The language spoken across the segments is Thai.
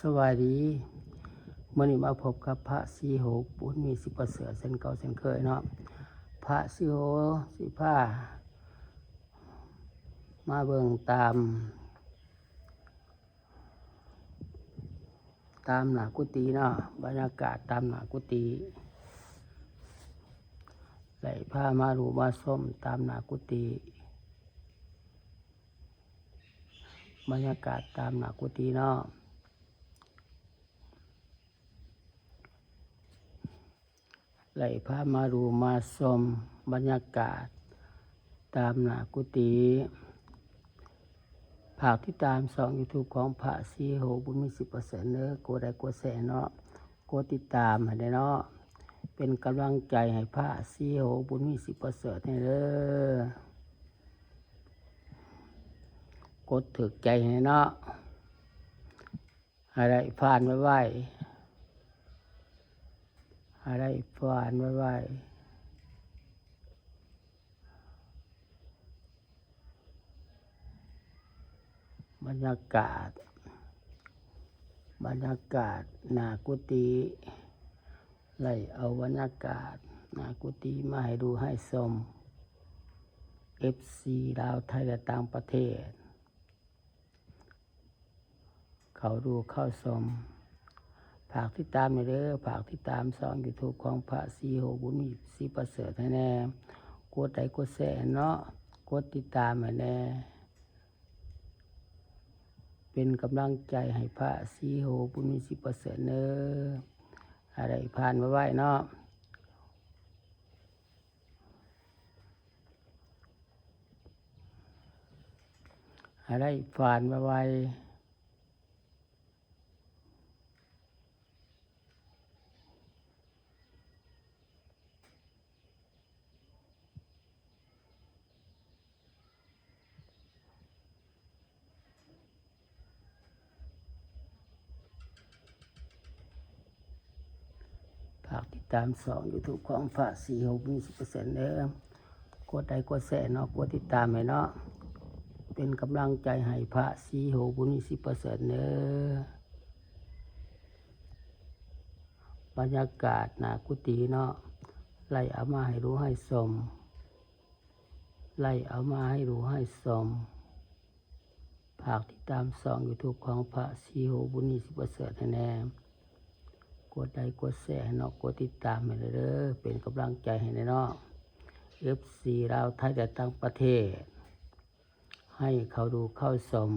สวัสดีเมื่อนี้มาพบกับพระสีโหปุณมีสิประเสริฐเส้นเก่าเส้นเคยเนาะพระสีโหสีผ้ามาเบิ่งตามหน้ากุฏิเนาะบรรยากาศตามหน้ากุฏิไหลผ้ามาดูมาส้มตามหน้ากุฏิบรรยากาศตามหน้ากุฏิเนาะไหลผ้ามาดูมาส้มบรรยากาศตามหน้ากุฏิฝากที่ตามช่อง YouTube ของพระสีโหบุญมี10%เด้อกดไลค์กดแชร์เนาะกดติดตามให้ได้เนาะเป็นกำลังใจให้พระสีโหบุญมี10%ให้เด้อกดถึกใจให้เนาะอะไรผ่านไว้อะไรผ่านไว้บรรยากาศหน้ากุฏิไล่เอาบรรยากาศหน้ากุฏิมาให้ดูให้ชม FC ลาวไทยและต่างประเทศเขาดูเข้าชมฝากติดตามเด้อฝากติดตามช่อง YouTube ของพระสีโหบุญมี10%ให้แน่กดไลค์กดแชร์เนาะกดติดตามให้แน่เป็นกำลังใจให้พระสีโหบุญมี10%เด้ออะไรผ่านไว้เนาะอะไรผ่านไว้ฝากติดตามช่อง YouTube ของพระสีโหบุญมี10%เด้อกดไลค์กดแชร์เนาะกดติดตามให้เนาะเป็นกำลังใจให้พระสีโหบุญมี10%เด้อบรรยากาศหน้ากุฏิเนาะไล่เอามาให้รู้ให้ชมฝากติดตามช่อง YouTube ของพระสีโหบุญมี10%ให้แน่กดไลค์กดแชร์เนาะกดติดตามให้เด้อเป็นกำลังใจให้เนาะ FC ลาวไทยและต่างประเทศให้เขาดูเข้าชม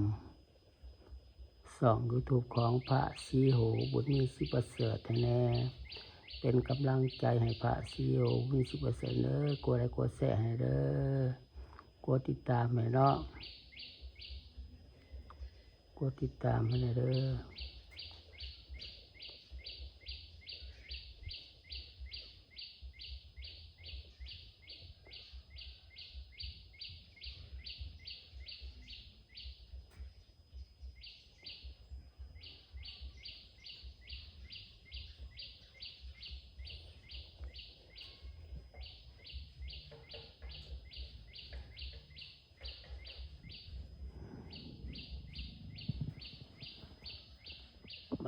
ช่อง YouTube ของพระสีโหบุญมี10%ให้แน่เป็นกำลังใจให้พระสีโหบุญมี10%เด้อกดไลค์กดแชร์ให้เด้อกดติดตามให้เนาะกดติดตามให้เด้อ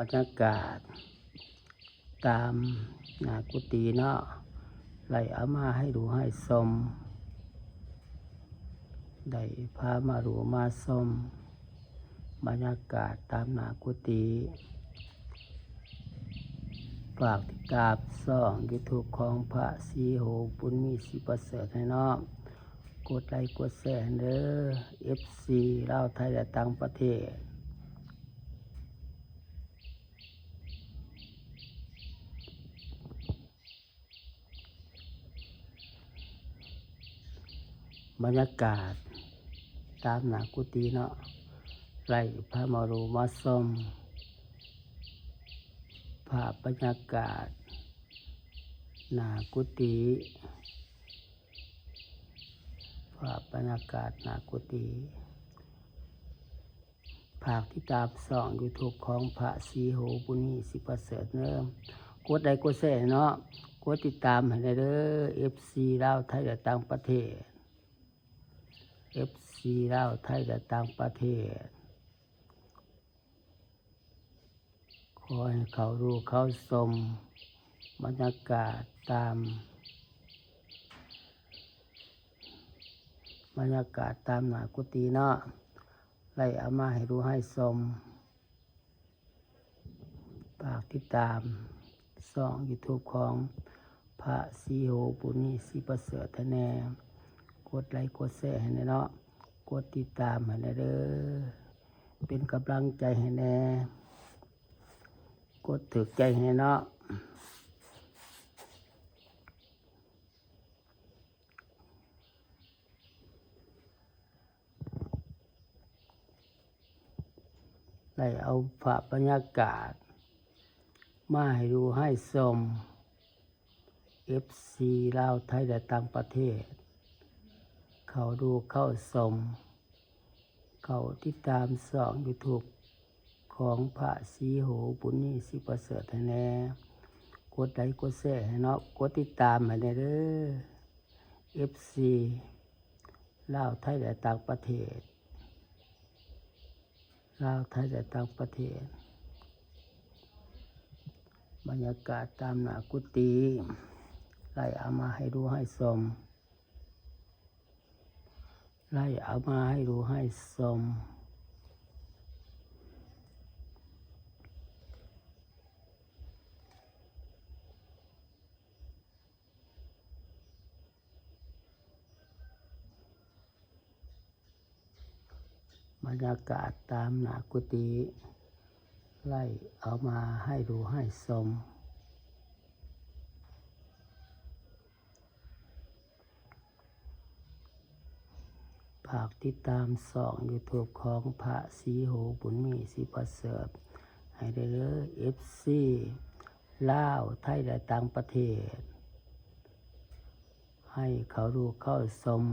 บรรยากาศตามหน้ากุฏิเนาะไล่เอามาให้ดูให้ชมได้พามาดูมาชมบรรยากาศตามหน้ากุฏิฝากติดตามช่อง YouTube ของพระสีโหบุญมี10%ให้เนาะกดไลค์กดแชร์เด้อ FC ลาวไทยและต่างประเทศบรรยากาศตามหน้ากุฏิเนาะไล่พามาดูมาชมภาพบรรยากาศหน้ากุฏิภาพบรรยากาศหน้ากุฏิฝากติดตามช่อง YouTube ของพระสีโหบุญมี10%เด้อกดไลค์กดแชร์เนาะกดติดตามให้เด้อ FC ลาวไทยและต่างประเทศ FC ลาวไทยและต่างประเทศ อให้เขาดูเขาชมบรรยากาศตามหน้ากุฏิเนาะไล่เอามาให้ดูให้ชมฝากติดตามช่อง YouTube ของพระศรีโหบุญมีศรีประเสริฐแน่กดไลค์กดแชร์ให้แน่เนาะกดติดตามให้แน่เด้อเป็นกำลังใจให้แน่กดถึกใจให้เนาะไล่เอาภาพบรรยากาศมาให้ดูให้ชม FC ลาวไทยและต่างประเทศเขาดูเข้าชมเขาติดตามช่อง YouTube ของพระศรีโหบุญมีศรีประเสริฐแน่กดไลค์กดแชร์ให้เนาะกดติดตามให้แน่เด้อ FC ลาวไทยและต่างประเทศลาวไทยและต่างประเทศบรรยากาศตามหน้ากุฏิไล่เอามาให้ดูให้ชมไล่เอามาให้ดูให้ชมบรรยากาศตามหน้ากุฏิไล่เอามาให้ดูให้ชมฝากติดตามช่อง YouTube ของพระศรีโหบุญมีศรีประเสริฐให้ได้เด้อ FC ลาวไทยและต่างประเทศให้เขาดูเข้าชม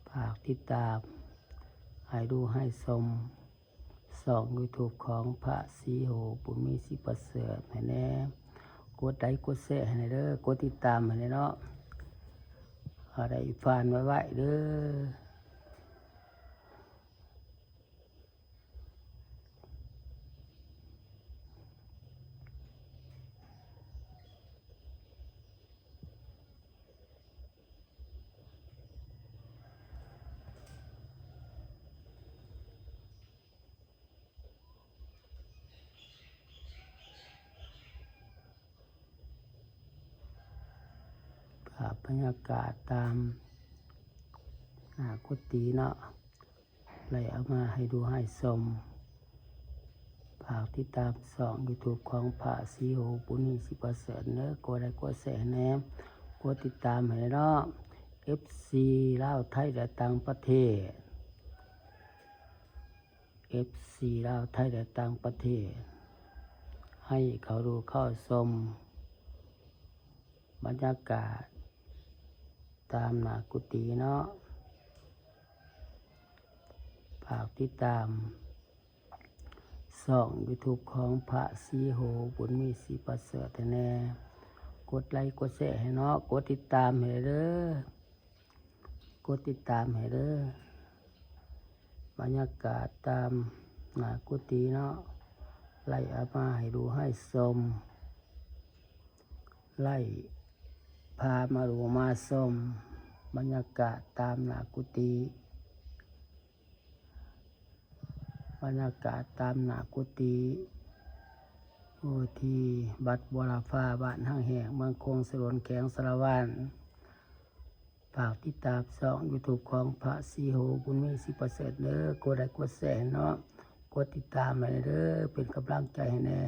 ฝากติดตามให้ดูให้ชมช่อง YouTube ของพระศรีโหบุญมีศรีประเสริฐให้แน่กดไลค์กดแชร์ให้เด้อกดติดตามให้เนาะอะไรผ่านไว้เด้อภาพบรรยากาศตามหน้ากุฏิเนาะไล่เอามาให้ดูให้ชมฝากติดตามช่อง YouTube ของพระศรีโหบุญมีศรีประเสริฐเด้อกดไลค์กดแชร์แน่กดติดตามให้เนาะ FC ลาวไทยและต่างประเทศ FC ลาวไทยและต่างประเทศให้เขาดูเข้าชมบรรยากาศตามหน้ากุฏิเนาะฝากติดตามช่อง YouTube ของพระศรีโหบุญมีศรีประเสริฐแน่กดไลค์กดแชร์ให้เนาะกดติดตามให้เด้อกดติดตามให้เด้อบรรยากาศตามหน้ากุฏิเนาะไล่เอามาให้ดูให้ชมไล่พามาดูมาชมบรรยากาศตามหน้ากุฏิบรรยากาศตามหน้ากุฏิที่วัดบัวลาฟ้าบ้านห้างแหงเมืองคงสรวนแขงสารวัตรฝากติดตามช่อง YouTube ของพระศรีโหบุญมีศรีประเสริฐเด้อกดไลค์กดแชร์เนาะกดติดตามให้เด้อเป็นกำลังใจให้แน่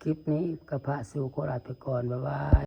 คลิปนี้กับพระศรีโหโคราชไปก่อนบ๊ายบาย